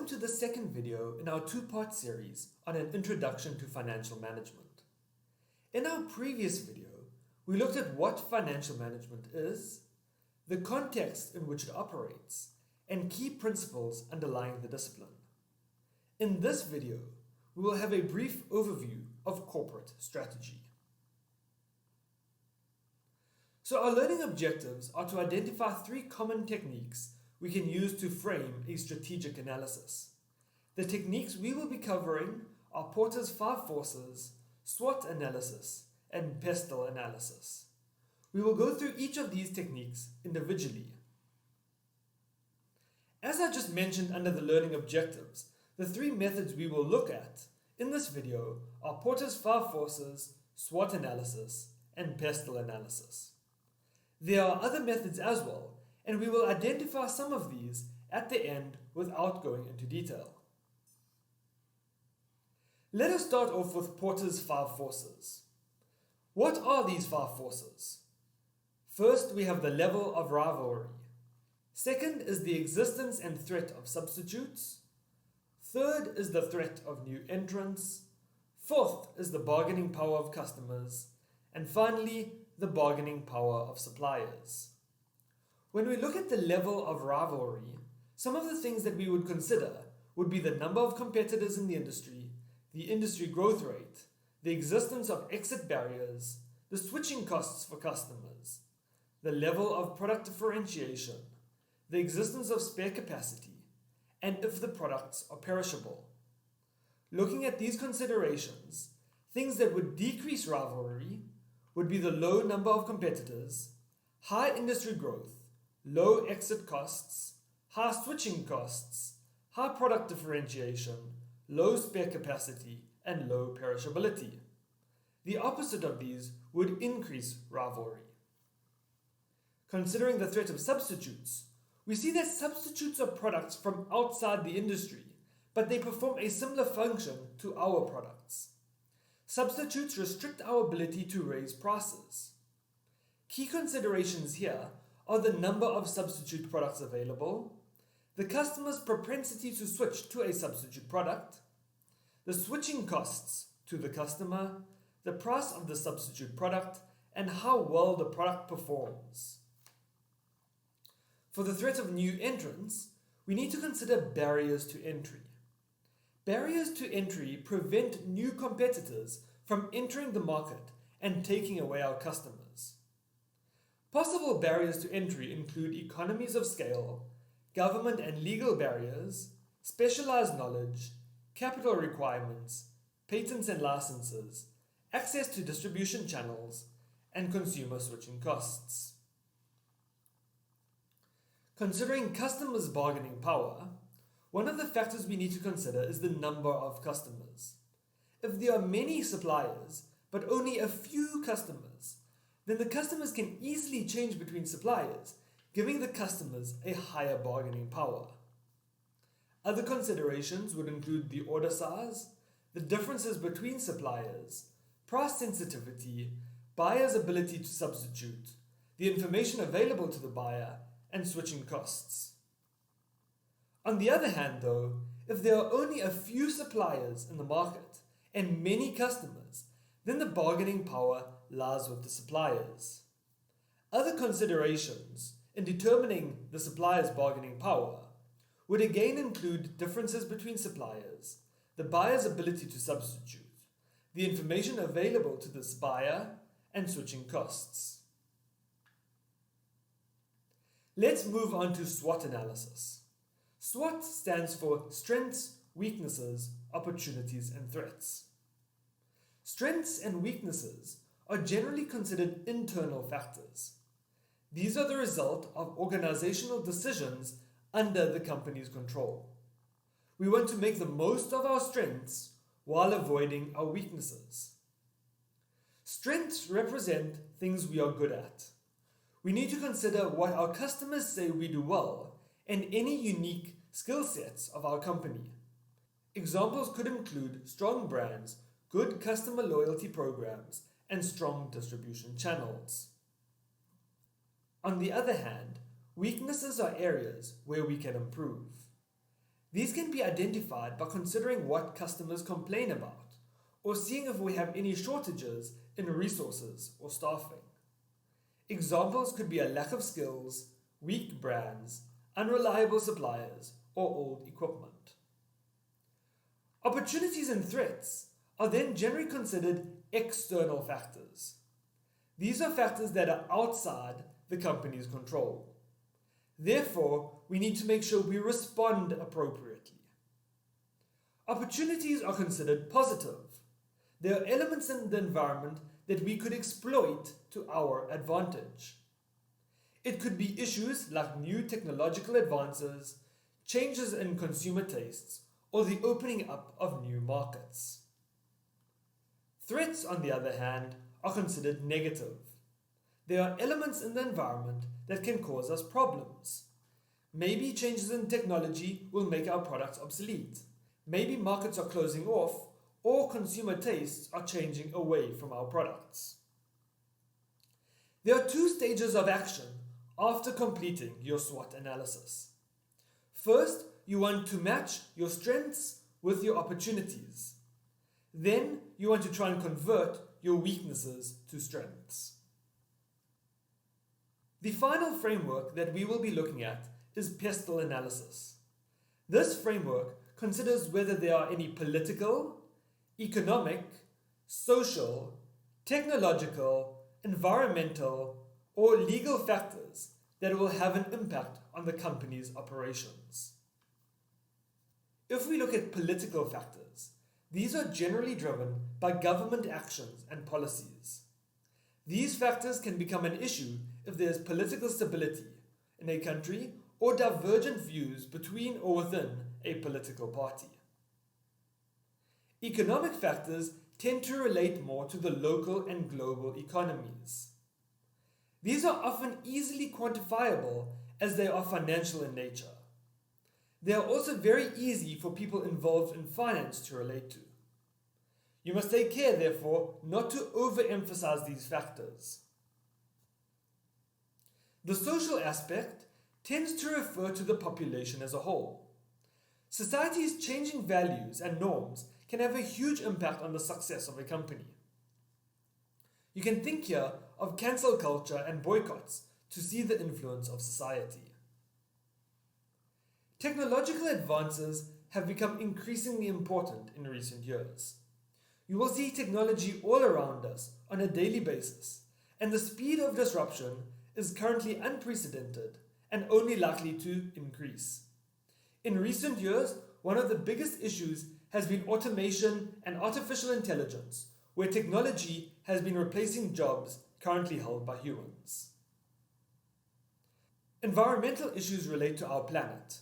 to the second video in our two-part series on an introduction to financial management. In our previous video, we looked at what financial management is, the context in which it operates, and key principles underlying the discipline. In this video, we will have a brief overview of corporate strategy. So our learning objectives are to identify 3 common techniques we can use to frame a strategic analysis. The techniques we will be covering are Porter's 5 forces, SWOT analysis, and PESTEL analysis. We will go through each of these techniques individually. As I just mentioned under the learning objectives, the 3 methods we will look at in this video are Porter's 5 forces, SWOT analysis, and PESTEL analysis. There are other methods as well, and we will identify some of these at the end without going into detail. Let us start off with Porter's 5 forces. What are these 5 forces? First, we have the level of rivalry. Second is the existence and threat of substitutes. Third is the threat of new entrants. Fourth is the bargaining power of customers. And finally, the bargaining power of suppliers. When we look at the level of rivalry, some of the things that we would consider would be the number of competitors in the industry growth rate, the existence of exit barriers, the switching costs for customers, the level of product differentiation, the existence of spare capacity, and if the products are perishable. Looking at these considerations, things that would decrease rivalry would be the low number of competitors, high industry growth, low exit costs, high switching costs, high product differentiation, low spare capacity, and low perishability. The opposite of these would increase rivalry. Considering the threat of substitutes, we see that substitutes are products from outside the industry, but they perform a similar function to our products. Substitutes restrict our ability to raise prices. Key considerations here are the number of substitute products available, the customer's propensity to switch to a substitute product, the switching costs to the customer, the price of the substitute product, and how well the product performs. For the threat of new entrants, we need to consider barriers to entry. Barriers to entry prevent new competitors from entering the market and taking away our customers. Possible barriers to entry include economies of scale, government and legal barriers, specialized knowledge, capital requirements, patents and licenses, access to distribution channels, and consumer switching costs. Considering customers' bargaining power, one of the factors we need to consider is the number of customers. If there are many suppliers, but only a few customers, then the customers can easily change between suppliers, giving the customers a higher bargaining power. Other considerations would include the order size, the differences between suppliers, price sensitivity, buyer's ability to substitute, the information available to the buyer, and switching costs. On the other hand, though, if there are only a few suppliers in the market and many customers, then the bargaining power lies with the suppliers. Other considerations in determining the supplier's bargaining power would again include differences between suppliers, the buyer's ability to substitute, the information available to this buyer, and switching costs. Let's move on to SWOT analysis. SWOT stands for Strengths, Weaknesses, Opportunities, and Threats. Strengths and weaknesses are generally considered internal factors. These are the result of organizational decisions under the company's control. We want to make the most of our strengths while avoiding our weaknesses. Strengths represent things we are good at. We need to consider what our customers say we do well and any unique skill sets of our company. Examples could include strong brands, good customer loyalty programs, and strong distribution channels. On the other hand, weaknesses are areas where we can improve. These can be identified by considering what customers complain about, or seeing if we have any shortages in resources or staffing. Examples could be a lack of skills, weak brands, unreliable suppliers, or old equipment. Opportunities and threats are then generally considered external factors. These are factors that are outside the company's control. Therefore, we need to make sure we respond appropriately. Opportunities are considered positive. There are elements in the environment that we could exploit to our advantage. It could be issues like new technological advances, changes in consumer tastes, or the opening up of new markets. Threats, on the other hand, are considered negative. There are elements in the environment that can cause us problems. Maybe changes in technology will make our products obsolete. Maybe markets are closing off, or consumer tastes are changing away from our products. There are two stages of action after completing your SWOT analysis. First, you want to match your strengths with your opportunities. Then, you want to try and convert your weaknesses to strengths. The final framework that we will be looking at is PESTEL analysis. This framework considers whether there are any political, economic, social, technological, environmental, or legal factors that will have an impact on the company's operations. If we look at political factors, these are generally driven by government actions and policies. These factors can become an issue if there is political stability in a country or divergent views between or within a political party. Economic factors tend to relate more to the local and global economies. These are often easily quantifiable as they are financial in nature. They are also very easy for people involved in finance to relate to. You must take care, therefore, not to overemphasize these factors. The social aspect tends to refer to the population as a whole. Society's changing values and norms can have a huge impact on the success of a company. You can think here of cancel culture and boycotts to see the influence of society. Technological advances have become increasingly important in recent years. You will see technology all around us on a daily basis, and the speed of disruption is currently unprecedented and only likely to increase. In recent years, one of the biggest issues has been automation and artificial intelligence, where technology has been replacing jobs currently held by humans. Environmental issues relate to our planet.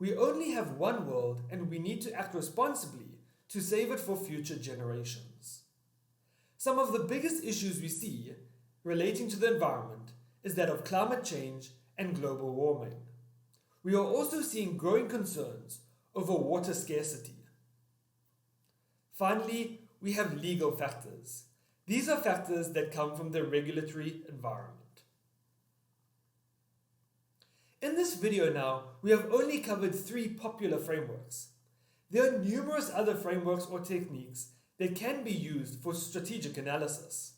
We only have one world, and we need to act responsibly to save it for future generations. Some of the biggest issues we see relating to the environment is that of climate change and global warming. We are also seeing growing concerns over water scarcity. Finally, we have legal factors. These are factors that come from the regulatory environment. In this video now, we have only covered 3 popular frameworks. There are numerous other frameworks or techniques that can be used for strategic analysis.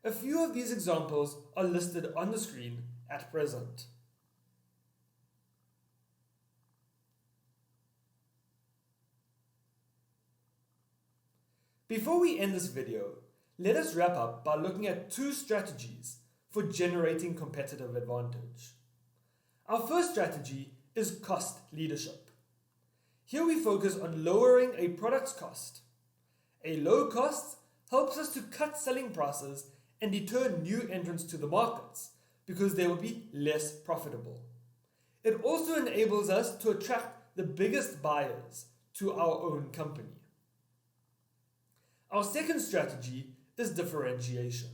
A few of these examples are listed on the screen at present. Before we end this video, let us wrap up by looking at 2 strategies for generating competitive advantage. Our first strategy is cost leadership. Here we focus on lowering a product's cost. A low cost helps us to cut selling prices and deter new entrants to the markets because they will be less profitable. It also enables us to attract the biggest buyers to our own company. Our second strategy is differentiation.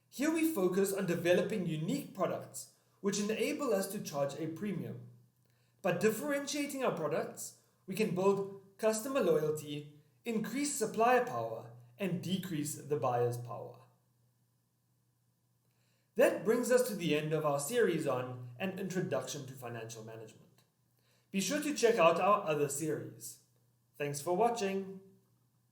Here we focus on developing unique products which enable us to charge a premium. By differentiating our products, we can build customer loyalty, increase supplier power, and decrease the buyer's power. That brings us to the end of our series on an introduction to financial management. Be sure to check out our other series. Thanks for watching.